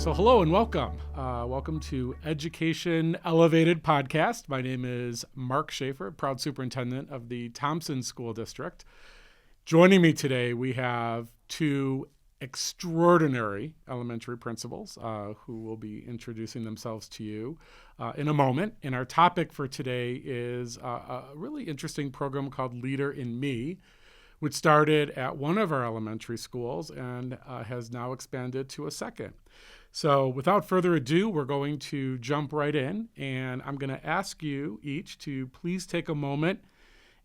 So hello and welcome. Welcome to Education Elevated Podcast. My name is Marc Schaffer, proud superintendent of the Thompson School District. Joining me today, we have two extraordinary elementary principals who will be introducing themselves to you in a moment. And our topic for today is a really interesting program called Leader in Me, which started at one of our elementary schools and has now expanded to a second. So without further ado, we're going to jump right in, and I'm going to ask you each to please take a moment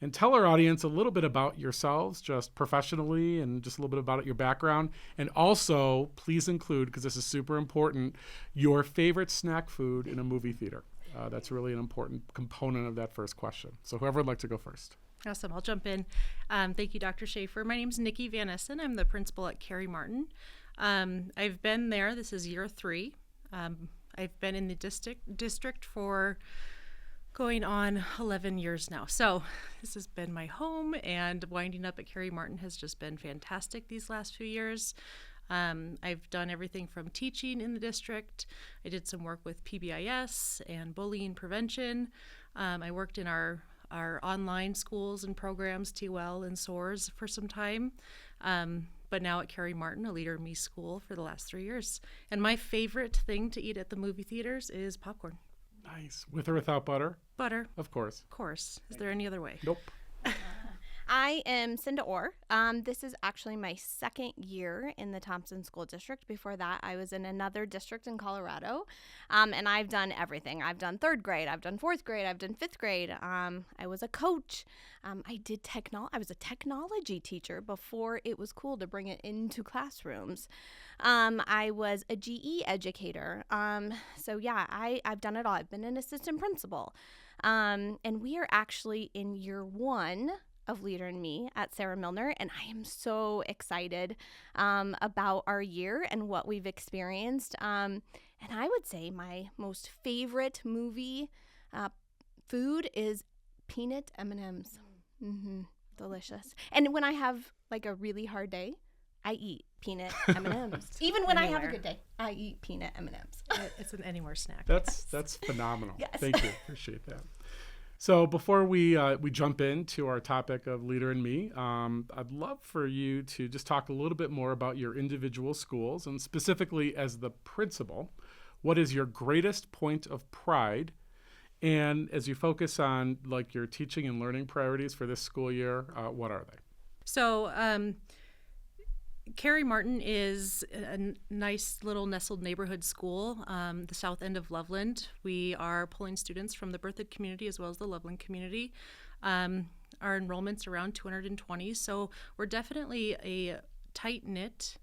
and tell our audience a little bit about yourselves, just professionally, and just a little bit about your background. And also, please include, because this is super important, your favorite snack food in a movie theater. That's really an important component of that first question. So whoever would like to go first. Awesome. I'll jump in. Thank you, Dr. Schaffer. My name is Niki van Essen. I'm the principal at Carrie Martin. I've been there. This is year 3. I've been in the district for going on 11 years now. So this has been my home, and winding up at Carrie Martin has just been fantastic these last few years. I've done everything from teaching in the district. I did some work with PBIS and bullying prevention. I worked in our online schools and programs, TWL and SOARS, for some time. But now at Carrie Martin, a Leader in Me school for the last 3 years. And my favorite thing to eat at the movie theaters is popcorn. Nice. With or without butter? Butter. Of course. Of course. Is there any other way? Nope. I am Cinda Orr. This is actually my second year in the Thompson School District. Before that, I was in another district in Colorado, and I've done everything. I've done 3rd grade, I've done 4th grade, I've done 5th grade. I was a coach. I was a technology teacher before it was cool to bring it into classrooms. I was a GE educator. I've done it all. I've been an assistant principal. And we are actually in year 1 of Leader in Me at Sarah Milner, and I am so excited about our year and what we've experienced. And I would say my most favorite movie food is peanut M&Ms. Delicious. And when I have like a really hard day, I eat peanut M&Ms. Even when I have a good day, I eat peanut M&Ms. It's an anywhere snack. That's phenomenal. Yes. Thank you. Appreciate that. So before we jump into our topic of Leader in Me, I'd love for you to just talk a little bit more about your individual schools, and specifically as the principal, what is your greatest point of pride? And as you focus on like your teaching and learning priorities for this school year, what are they? So Carrie Martin is a nice little nestled neighborhood school, the south end of Loveland. We are pulling students from the Berthoud community as well as the Loveland community. Our enrollment's around 220, so we're definitely a tight-knit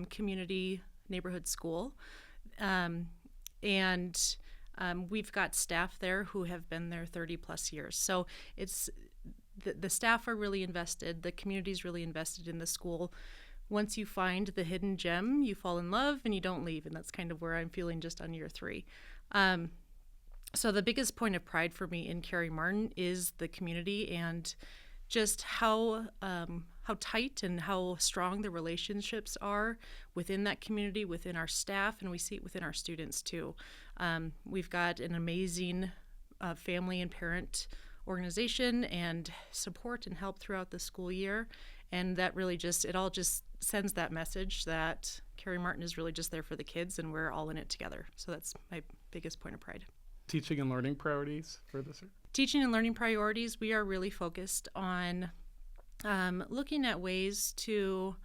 community neighborhood school. We've got staff there who have been there 30 plus years. So it's the staff are really invested, the community's really invested in the school. Once you find the hidden gem, you fall in love and you don't leave. And that's kind of where I'm feeling just on year 3. So the biggest point of pride for me in Carrie Martin is the community and just how tight and how strong the relationships are within that community, within our staff, and we see it within our students too. We've got an amazing family and parent organization and support and help throughout the school year. And that really it all just sends that message that Carrie Martin is really just there for the kids and we're all in it together. So that's my biggest point of pride. Teaching and learning priorities for this year? Teaching and learning priorities, we are really focused on looking at ways to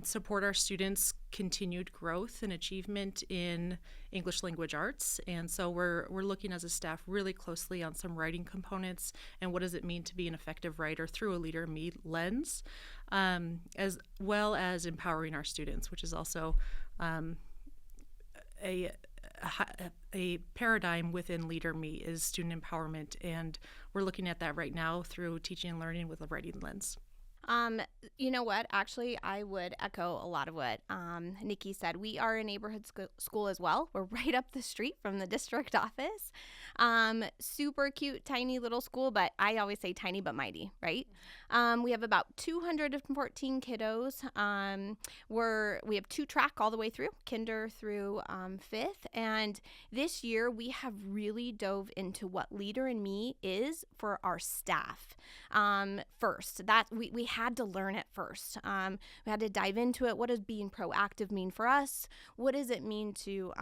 support our students' continued growth and achievement in English language arts. And so we're looking as a staff really closely on some writing components and what does it mean to be an effective writer through a Leader in Me lens, as well as empowering our students, which is also a paradigm within Leader in Me is student empowerment. And we're looking at that right now through teaching and learning with a writing lens. You know what? Actually, I would echo a lot of what Niki said. We are a neighborhood school as well. We're right up the street from the district office. Super cute, tiny little school, but I always say tiny but mighty, right? We have about 214 kiddos. We have 2-track all the way through, kinder through 5th. And this year we have really dove into what Leader in Me is for our staff. First, that we had to learn it first. We had to dive into it. What does being proactive mean for us? What does it mean to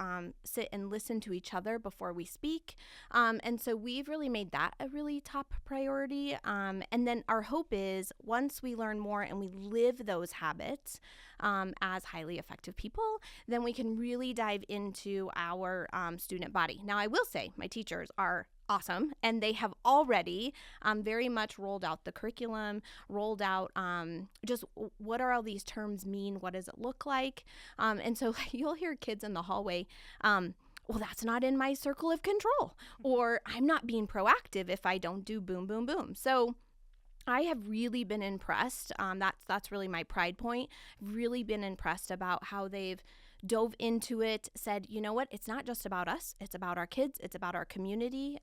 sit and listen to each other before we speak? And so we've really made that a really top priority. And then our hope is once we learn more and we live those habits as highly effective people, then we can really dive into our student body. Now, I will say my teachers are awesome, and they have already very much rolled out the curriculum, rolled out just what are all these terms mean, what does it look like, and so you'll hear kids in the hallway, well, that's not in my circle of control, or I'm not being proactive if I don't do boom, boom, boom. So I have really been impressed. That's really my pride point. Really been impressed about how they've dove into it, said, you know what, it's not just about us, it's about our kids, it's about our community.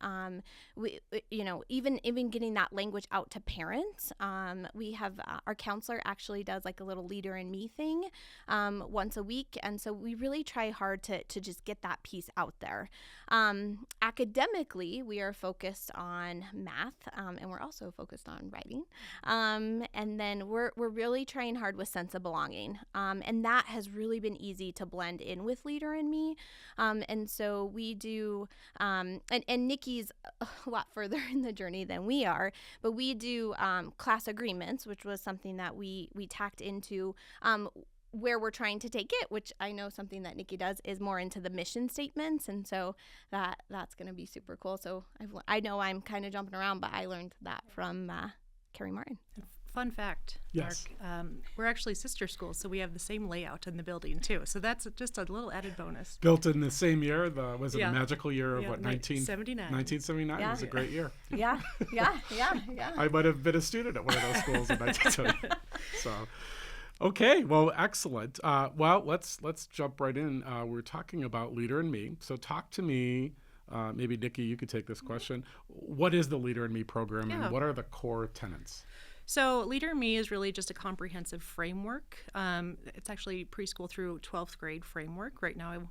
Even getting that language out to parents. We have our counselor actually does like a little Leader in Me thing once a week, and so we really try hard to just get that piece out there. Academically, we are focused on math, and we're also focused on writing, and then we're really trying hard with sense of belonging, and that has really been easy to blend in with Leader in Me. And so we do, and Niki's a lot further in the journey than we are, but we do class agreements, which was something that we tacked into where we're trying to take it, which I know something that Niki does is more into the mission statements. And so that's going to be super cool. So I know I'm kind of jumping around, but I learned that from Carrie Martin. Fun fact, yes. Mark, we're actually sister schools, so we have the same layout in the building too. So that's just a little added bonus. Built in the same year, the magical year of 1979. 1979 Yeah. was a great year. Yeah. I might have been a student at one of those schools in 1979. So, okay, well, excellent. Well, let's jump right in. We're talking about Leader in Me. So talk to me. Maybe Niki, you could take this question. What is the Leader in Me program, and what are the core tenets? So Leader in Me is really just a comprehensive framework. It's actually preschool through 12th grade framework. Right now,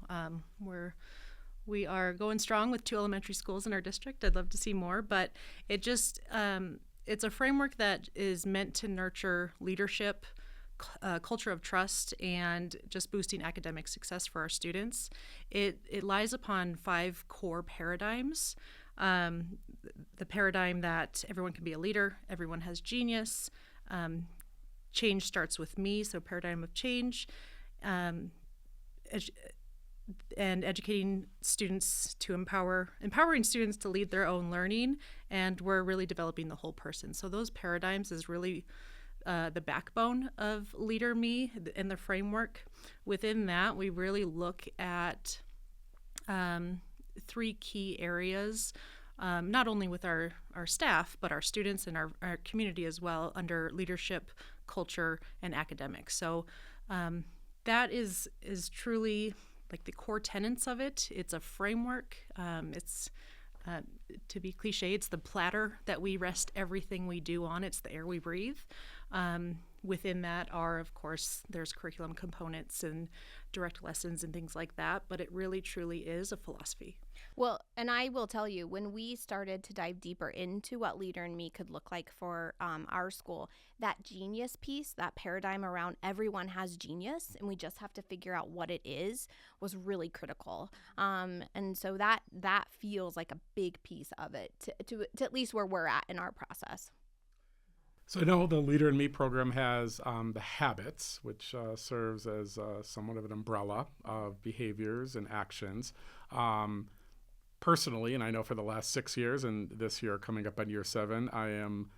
we are going strong with 2 elementary schools in our district. I'd love to see more, but it just it's a framework that is meant to nurture leadership, culture of trust, and just boosting academic success for our students. It lies upon 5 core paradigms. The paradigm that everyone can be a leader, everyone has genius, change starts with me, so paradigm of change, and educating students to empowering students to lead their own learning, and we're really developing the whole person. So those paradigms is really the backbone of Leader Me and the framework. Within that, we really look at 3 key areas, not only with our staff, but our students and our community as well, under leadership, culture, and academics. So that is truly like the core tenets of it. It's a framework. It's to be cliche, it's the platter that we rest everything we do on. It's the air we breathe. Within that are, of course, there's curriculum components and direct lessons and things like that, but it really truly is a philosophy. Well, and I will tell you, when we started to dive deeper into what Leader in Me could look like for our school, that genius piece, that paradigm around everyone has genius and we just have to figure out what it is, was really critical. And so that feels like a big piece of it to at least where we're at in our process. So I know the Leader in Me program has the habits, which serves as somewhat of an umbrella of behaviors and actions. Personally, and I know for the last 6 years and this year coming up on year 7, I am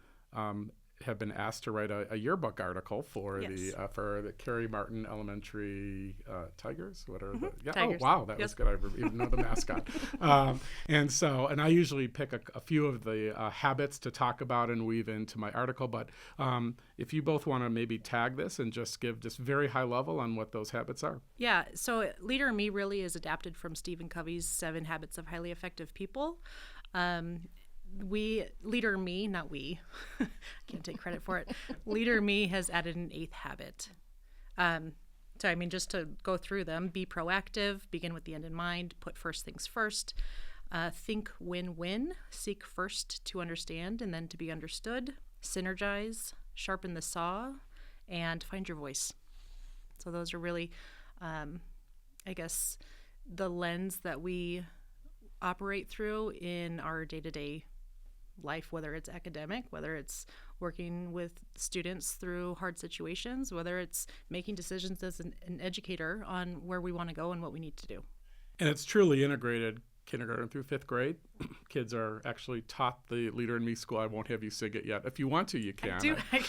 have been asked to write a yearbook article for Yes. the Carrie Martin Elementary Tigers. What are the? Yeah. Tigers. Oh, wow, that was good. I even know the mascot. And I usually pick a few of the habits to talk about and weave into my article. But if you both want to maybe tag this and just give just very high level on what those habits are. Yeah, so Leader in Me really is adapted from Stephen Covey's 7 Habits of Highly Effective People. Leader in Me, not we, I can't take credit for it. Leader in Me has added an 8th habit. So, I mean, just to go through them: be proactive, begin with the end in mind, put first things first, think win-win, seek first to understand and then to be understood, synergize, sharpen the saw, and find your voice. So those are really, I guess, the lens that we operate through in our day-to-day life, whether it's academic, whether it's working with students through hard situations, whether it's making decisions as an educator on where we want to go and what we need to do. And it's truly integrated kindergarten through 5th grade. Kids are actually taught the Leader in Me school. I won't have you sing it yet. If you want to, you can.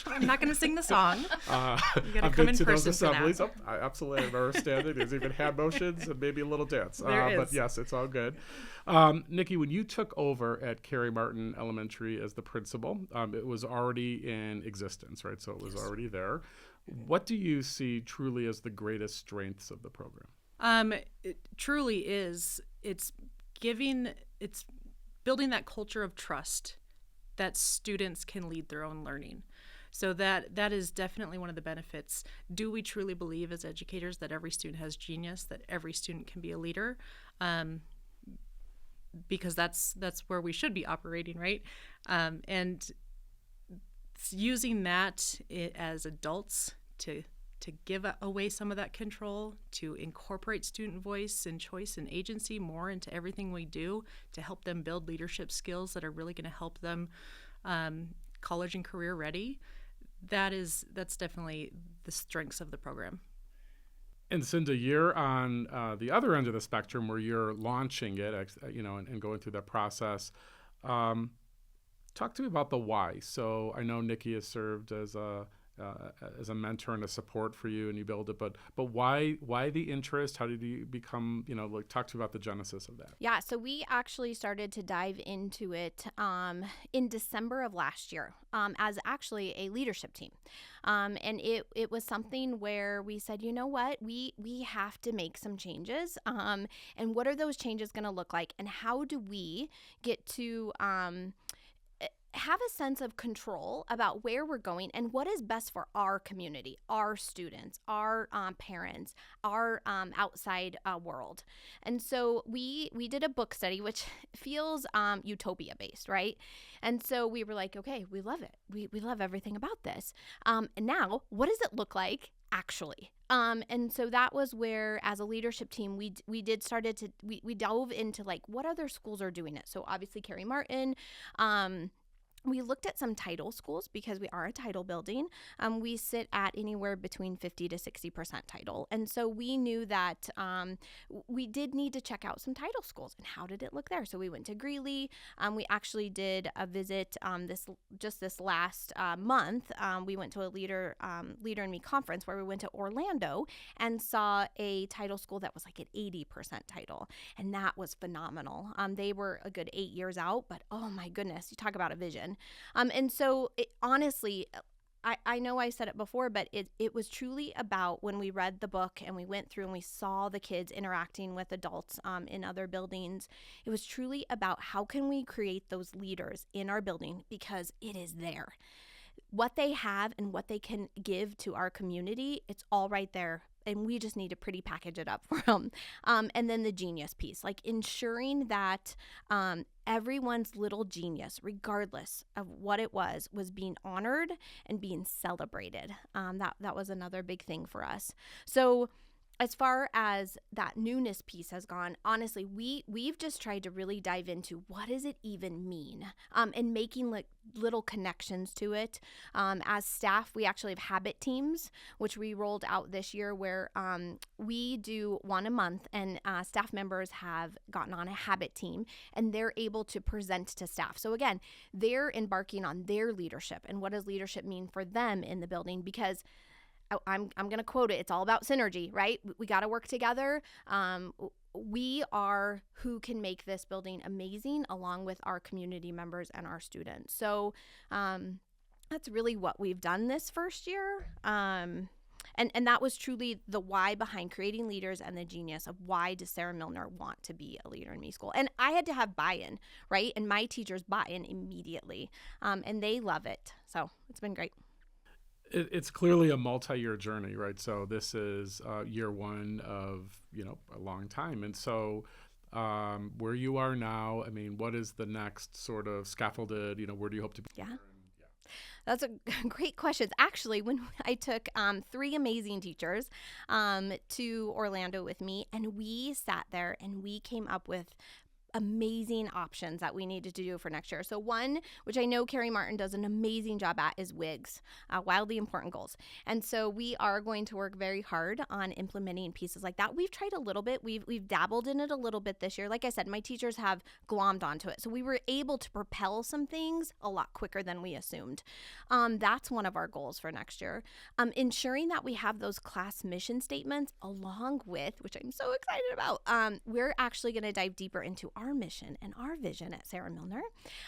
I'm not going to sing the song. You got to I've come been in to those person for assemblies. that. I absolutely understand it. There's even hand motions and maybe a little dance. But yes, it's all good. Niki, when you took over at Carrie Martin Elementary as the principal, it was already in existence, right? So it was already there. What do you see truly as the greatest strengths of the program? It truly is. It's building that culture of trust that students can lead their own learning. So that is definitely one of the benefits. Do we truly believe as educators that every student has genius, that every student can be a leader? Because that's where we should be operating, right? And using that as adults to give away some of that control, to incorporate student voice and choice and agency more into everything we do, to help them build leadership skills that are really going to help them college and career ready. That's definitely the strengths of the program. And Cinda, you're on the other end of the spectrum where you're launching it, and going through that process. Talk to me about the why. So I know Niki has served as a mentor and a support for you, and you build it. But why the interest? How did you become? Talk to me about the genesis of that. Yeah, so we actually started to dive into it in December of last year as actually a leadership team, and it was something where we said, you know what, we have to make some changes, and what are those changes going to look like, and how do we get to have a sense of control about where we're going and what is best for our community, our students, our parents, our outside world. And so we did a book study, which feels utopia based, right? And so we were like, okay, we love it. We love everything about this. And now, what does it look like actually? And so that was where, as a leadership team, we dove into like what other schools are doing it. So obviously Carrie Martin, we looked at some title schools because we are a title building. We sit at anywhere between 50 to 60% title. And so we knew that we did need to check out some title schools. And how did it look there? So we went to Greeley. We actually did a visit this last month. We went to a Leader in Me conference where we went to Orlando and saw a title school that was like an 80% title. And that was phenomenal. They were a good 8 years out, but oh my goodness, you talk about a vision. And so honestly, I know I said it before, but it was truly about when we read the book and we went through and we saw the kids interacting with adults in other buildings. It was truly about how can we create those leaders in our building, because it is there. What they have and what they can give to our community, it's all right there. And we just need to pretty package it up for them. And then the genius piece, like ensuring that everyone's little genius, regardless of what it was being honored and being celebrated. That was another big thing for us. So as far as that newness piece has gone, honestly, we've just tried to really dive into what does it even mean, and making like little connections to it. As staff, we actually have habit teams, which we rolled out this year, where we do one a month, and staff members have gotten on a habit team, and they're able to present to staff. So again, they're embarking on their leadership, and what does leadership mean for them in the building? Because I'm going to quote it. It's all about synergy, right? We got to work together. We are who can make this building amazing, along with our community members and our students. So that's really what we've done this first year. And that was truly the why behind creating leaders, and the genius of why does Sarah Milner want to be a Leader in Me school. And I had to have buy-in, right? And my teachers buy in immediately, and they love it. So it's been great. It's clearly a multi-year journey, right? So this is year one of, a long time. And so where you are now, I mean, what is the next sort of scaffolded, where do you hope to be? Yeah. That's a great question. Actually, when I took 3 amazing teachers to Orlando with me, and we sat there and we came up with amazing options that we needed to do for next year. So one, which I know Carrie Martin does an amazing job at, is WIGs, wildly important goals. And so we are going to work very hard on implementing pieces like that. We've tried a little bit. We've dabbled in it a little bit this year. Like I said, my teachers have glommed onto it. So we were able to propel some things a lot quicker than we assumed. That's one of our goals for next year. Ensuring that we have those class mission statements, along with, which I'm so excited about, we're actually going to dive deeper into our mission and our vision at Sarah Milner,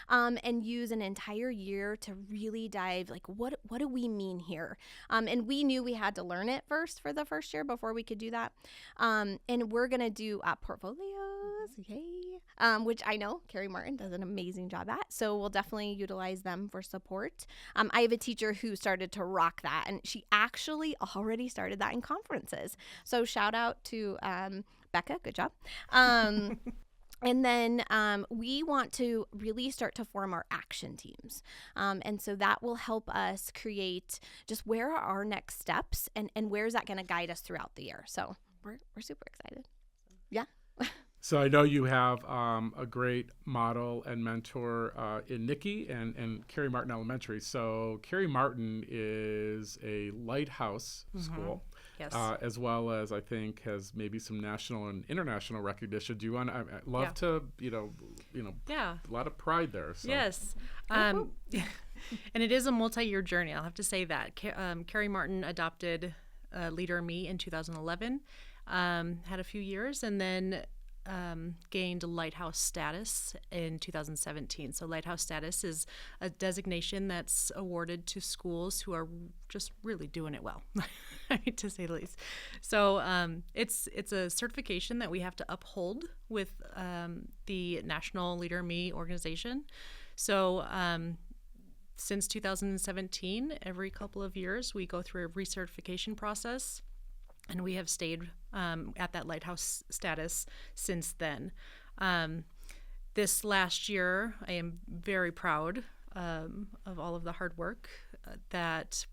and use an entire year to really dive, like, what do we mean here? And we knew we had to learn it first for the first year before we could do that. And we're going to do portfolios, yay, which I know Carrie Martin does an amazing job at. So we'll definitely utilize them for support. I have a teacher who started to rock that, and she actually already started that in conferences. So shout out to Becca, good job. And then we want to really start to form our action teams. And so that will help us create just where are our next steps, and where is that going to guide us throughout the year. So we're super excited. Yeah. So I know you have a great model and mentor in Niki and Carrie Martin Elementary. So Carrie Martin is a lighthouse school. Yes. As well as, I think, has maybe some national and international recognition. Do you want? I'd love to, Yeah. a lot of pride there. So. Yes. And it is a multi-year journey. I'll have to say that. Carrie Martin adopted Leader in Me in 2011, had a few years, and then gained Lighthouse status in 2017. So Lighthouse status is a designation that's awarded to schools who are just really doing it well, to say the least. So it's a certification that we have to uphold with the National Leader in Me organization. So since 2017, every couple of years, we go through a recertification process. And we have stayed at that Lighthouse status since then. This last year, I am very proud of all of the hard work that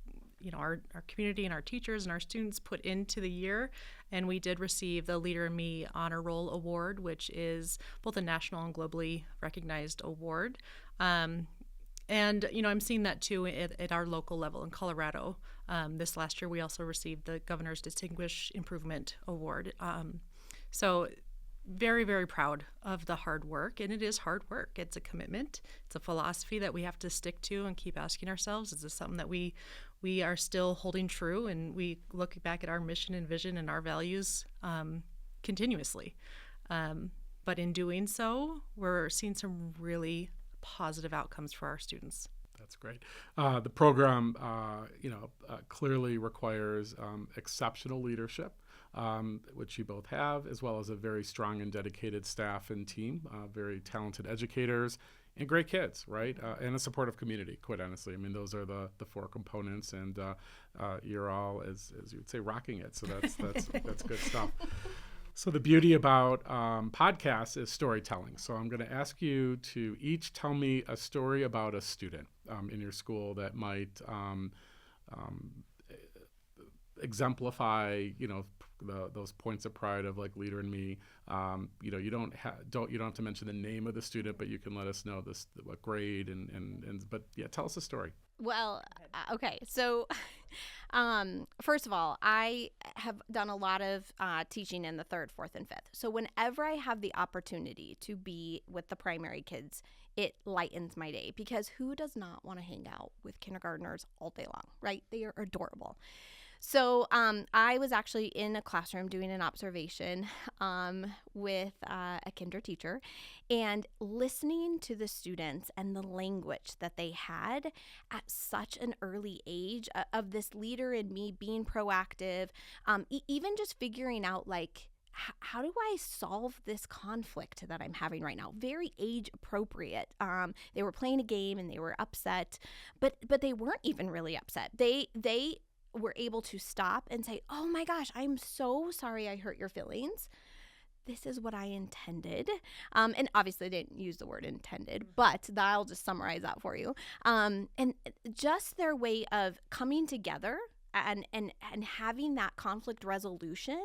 our community and our teachers and our students put into the year. And we did receive the Leader in Me Honor Roll Award, which is both a national and globally recognized award. And, I'm seeing that too at our local level in Colorado. This last year, we also received the Governor's Distinguished Improvement Award. So very, very proud of the hard work. And it is hard work. It's a commitment. It's a philosophy that we have to stick to and keep asking ourselves, is this something that we are still holding true? And we look back at our mission and vision and our values continuously. But in doing so, we're seeing some really positive outcomes for our students. That's great. The program, clearly requires exceptional leadership, which you both have, as well as a very strong and dedicated staff and team, very talented educators, and great kids, right? And a supportive community, quite honestly. I mean, those are the 4 components, and you're all, as you would say, rocking it. So that's good stuff. So the beauty about podcasts is storytelling. So I'm going to ask you to each tell me a story about a student in your school that might exemplify, those points of pride of like Leader in Me. You don't have to mention the name of the student, but you can let us know what grade but yeah, tell us a story. Well, okay. So, first of all, I have done a lot of teaching in the 3rd, 4th, and 5th. So whenever I have the opportunity to be with the primary kids, it lightens my day, because who does not want to hang out with kindergartners all day long, right? They are adorable. So I was actually in a classroom doing an observation with a kinder teacher, and listening to the students and the language that they had at such an early age of this leader in me being proactive, even just figuring out like, how do I solve this conflict that I'm having right now? Very age appropriate. They were playing a game and they were upset, but they weren't even really upset. They were able to stop and say, "Oh my gosh, I'm so sorry I hurt your feelings. This is what I intended." And obviously they didn't use the word intended, but I'll just summarize that for you. And just their way of coming together and having that conflict resolution,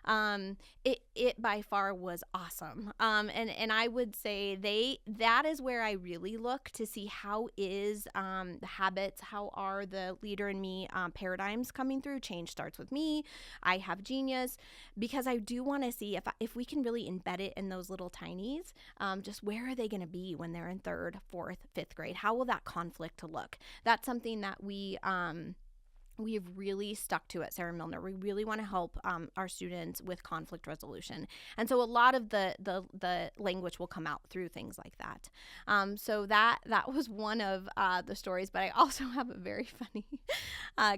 it by far was awesome. And I would say that is where I really look to see how is the habits, how are the Leader in Me paradigms coming through. Change starts with me. I have genius, because I do want to see if we can really embed it in those little tinies. Just where are they going to be when they're in 3rd, 4th, 5th grade? How will that conflict look? That's something that we've really stuck to at Sarah Milner. We really want to help our students with conflict resolution. And so a lot of the language will come out through things like that. So that was one of the stories, but I also have a very funny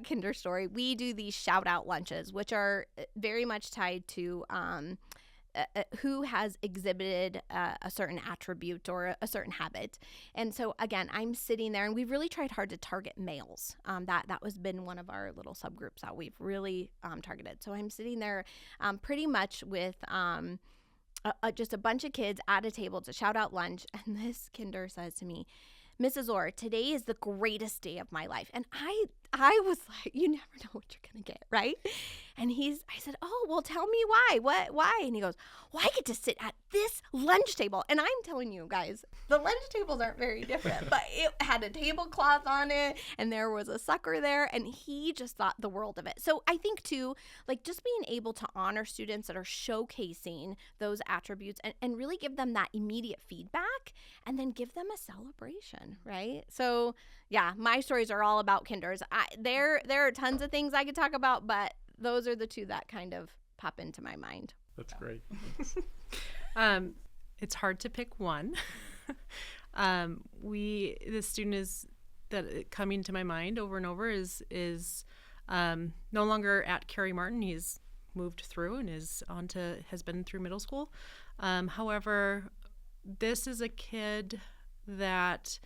kinder story. We do these shout out lunches, which are very much tied to who has exhibited a certain attribute or a certain habit. And so again, I'm sitting there, and we've really tried hard to target males. That was been one of our little subgroups that we've really targeted. So I'm sitting there pretty much with just a bunch of kids at a table to shout out lunch. And this kinder says to me, "Mrs. Orr, today is the greatest day of my life." And I was like, you never know what you're going to get, right? And I said, "Oh, well, tell me why. Why?" And he goes, "Well, I get to sit at this lunch table." And I'm telling you guys, the lunch tables aren't very different, but it had a tablecloth on it, and there was a sucker there, and he just thought the world of it. So I think too, like just being able to honor students that are showcasing those attributes and really give them that immediate feedback, and then give them a celebration, right? So yeah, my stories are all about kinders. There are tons of things I could talk about, but those are the two that kind of pop into my mind. That's great. It's hard to pick one. The student is that coming to my mind over and over is no longer at Carrie Martin. He's moved through and has been through middle school. However, this is a kid that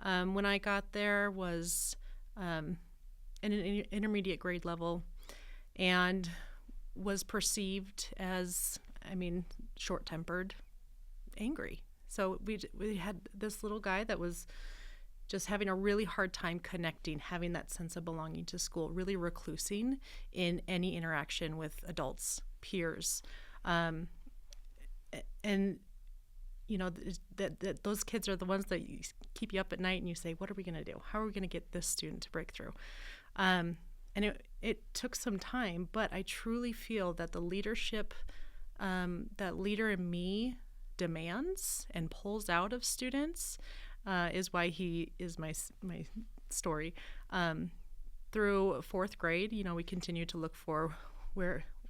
when I got there was in an intermediate grade level, and was perceived as, short-tempered, angry. So we had this little guy that was just having a really hard time connecting, having that sense of belonging to school, really reclusing in any interaction with adults, peers. And those kids are the ones that keep you up at night and you say, what are we going to do? How are we going to get this student to break through? And it took some time, but I truly feel that the leadership that Leader in Me demands and pulls out of students is why he is my story. Through 4th grade, we continue to look for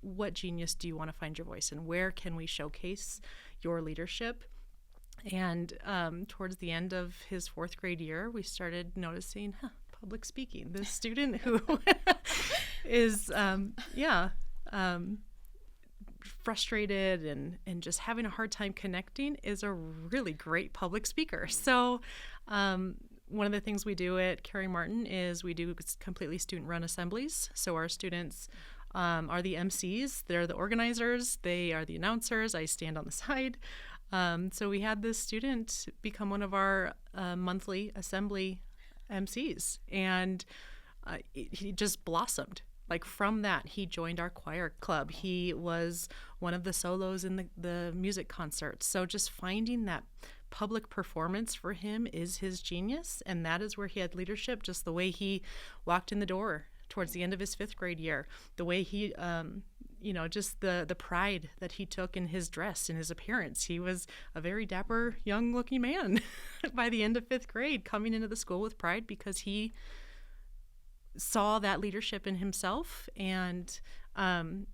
what genius do you want to find your voice in? Where can we showcase your leadership? And towards the end of his 4th grade year, we started noticing public speaking. This student who is, frustrated and just having a hard time connecting is a really great public speaker. So one of the things we do at Carrie Martin is we do completely student-run assemblies. So our students are the MCs. They're the organizers. They are the announcers. I stand on the side. So we had this student become one of our monthly assembly MCs, and he just blossomed. Like from that, he joined our choir club. He was one of the solos in the music concerts. So just finding that public performance for him is his genius. And that is where he had leadership, just the way he walked in the door towards the end of his 5th grade year, the way he, just the pride that he took in his dress, in his appearance. He was a very dapper, young-looking man by the end of 5th grade, coming into the school with pride because he saw that leadership in himself. And I'm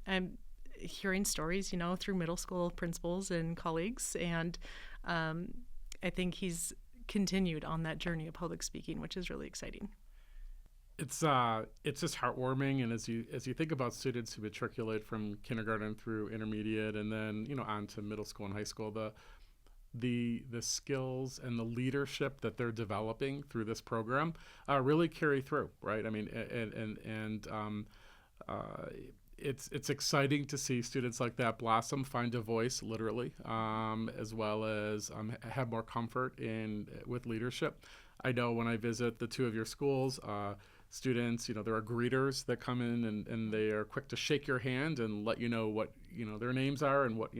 hearing stories, through middle school principals and colleagues, and I think he's continued on that journey of public speaking, which is really exciting. It's just heartwarming, and as you think about students who matriculate from kindergarten through intermediate and then on to middle school and high school, the skills and the leadership that they're developing through this program really carry through, right? I mean, it's exciting to see students like that blossom, find a voice, literally, as well as have more comfort with leadership. I know when I visit the 2 of your schools, students, there are greeters that come in and they are quick to shake your hand and let you know what, their names are and what,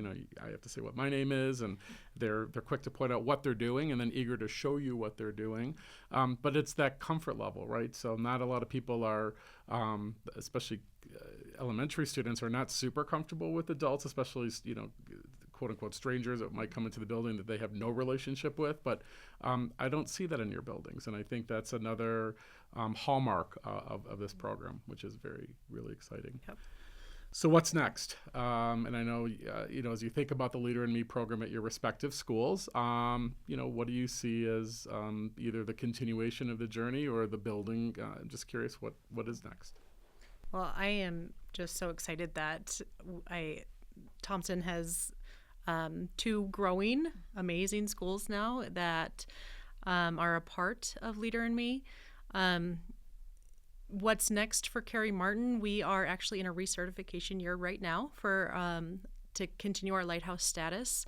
I have to say what my name is, and they're quick to point out what they're doing and then eager to show you what they're doing. But it's that comfort level, right? So not a lot of people are, especially elementary students, are not super comfortable with adults, especially, quote unquote strangers that might come into the building that they have no relationship with. But I don't see that in your buildings. And I think that's another hallmark of this program, which is really exciting. Yep. So what's next? And I know, as you think about the Leader in Me program at your respective schools, what do you see as either the continuation of the journey or the building? I'm just curious what is next. Well, I am just so excited that Thompson has 2 growing, amazing schools now that are a part of Leader in Me. What's next for Carrie Martin? We are actually in a recertification year right now to continue our lighthouse status,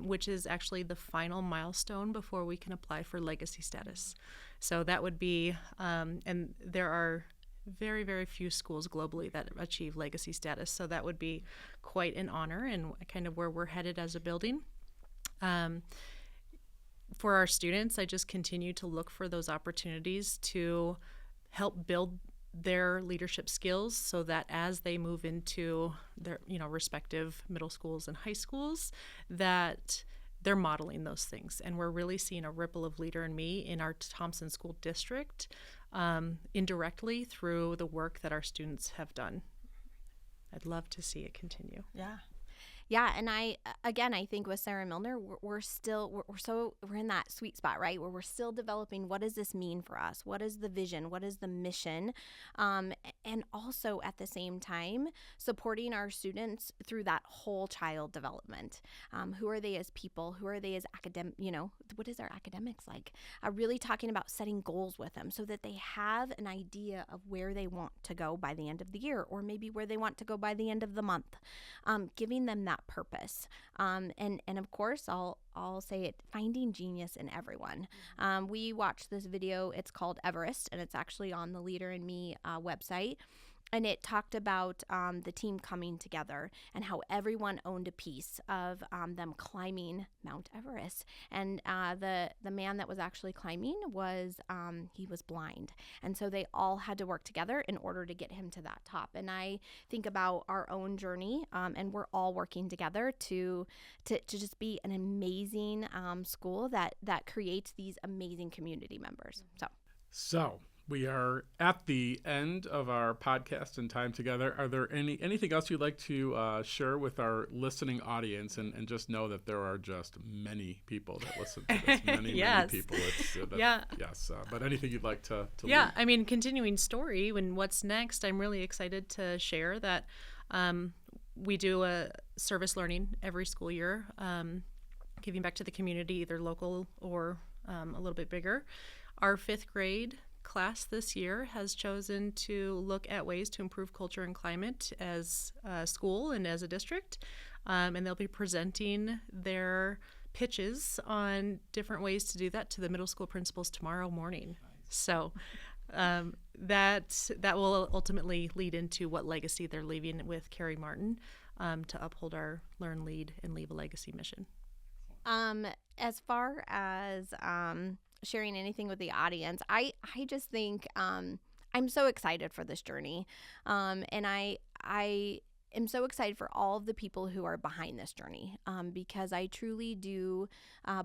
which is actually the final milestone before we can apply for legacy status. So that would be, and there are very, very few schools globally that achieve legacy status. So that would be quite an honor and kind of where we're headed as a building. For our students, I just continue to look for those opportunities to help build their leadership skills so that as they move into their respective middle schools and high schools, that they're modeling those things. And we're really seeing a ripple of Leader in Me in our Thompson School District, indirectly through the work that our students have done. I'd love to see it continue. Yeah, and I think with Sarah Milner, we're in that sweet spot, right, where we're still developing what does this mean for us? What is the vision? What is the mission? And also at the same time, supporting our students through that whole child development. Who are they as people? Who are they as academic? What is our academics like? Really talking about setting goals with them so that they have an idea of where they want to go by the end of the year, or maybe where they want to go by the end of the month. Giving them that purpose. And of course, I'll say it, finding genius in everyone. We watched this video, it's called Everest, and it's actually on the Leader in Me website. And it talked about the team coming together and how everyone owned a piece of them climbing Mount Everest. And the man that was actually climbing he was blind. And so they all had to work together in order to get him to that top. And I think about our own journey, and we're all working together to just be an amazing school that creates these amazing community members. So we are at the end of our podcast and time together. Are there anything else you'd like to share with our listening audience? And just know that there are just many people that listen to this. Many people. Yes. But anything you'd like to leave? I mean, continuing story, when what's next, I'm really excited to share that we do a service learning every school year, giving back to the community, either local or a little bit bigger. Our 5th grade class this year has chosen to look at ways to improve culture and climate as a school and as a district, and they'll be presenting their pitches on different ways to do that to the middle school principals tomorrow morning. So that will ultimately lead into what legacy they're leaving with Carrie Martin to uphold our Learn, Lead, and Leave a Legacy mission. As far as sharing anything with the audience, I just think I'm so excited for this journey, and I am so excited for all of the people who are behind this journey, because I truly do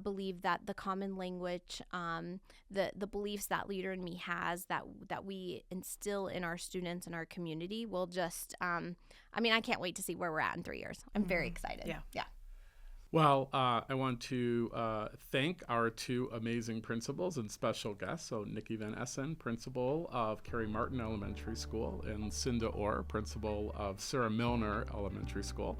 believe that the common language, the beliefs that Leader in Me has, that we instill in our students and our community will just, I can't wait to see where we're at in 3 years. I'm very excited. Yeah. Well, I want to thank our two amazing principals and special guests. So Niki Van Essen, principal of Carrie Martin Elementary School, and Lucinda Orr, principal of Sarah Milner Elementary School.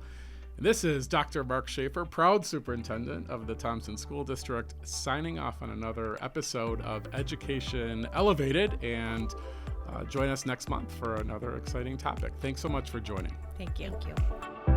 And this is Dr. Marc Schaffer, proud superintendent of the Thompson School District, signing off on another episode of Education Elevated. And join us next month for another exciting topic. Thanks so much for joining. Thank you. Thank you.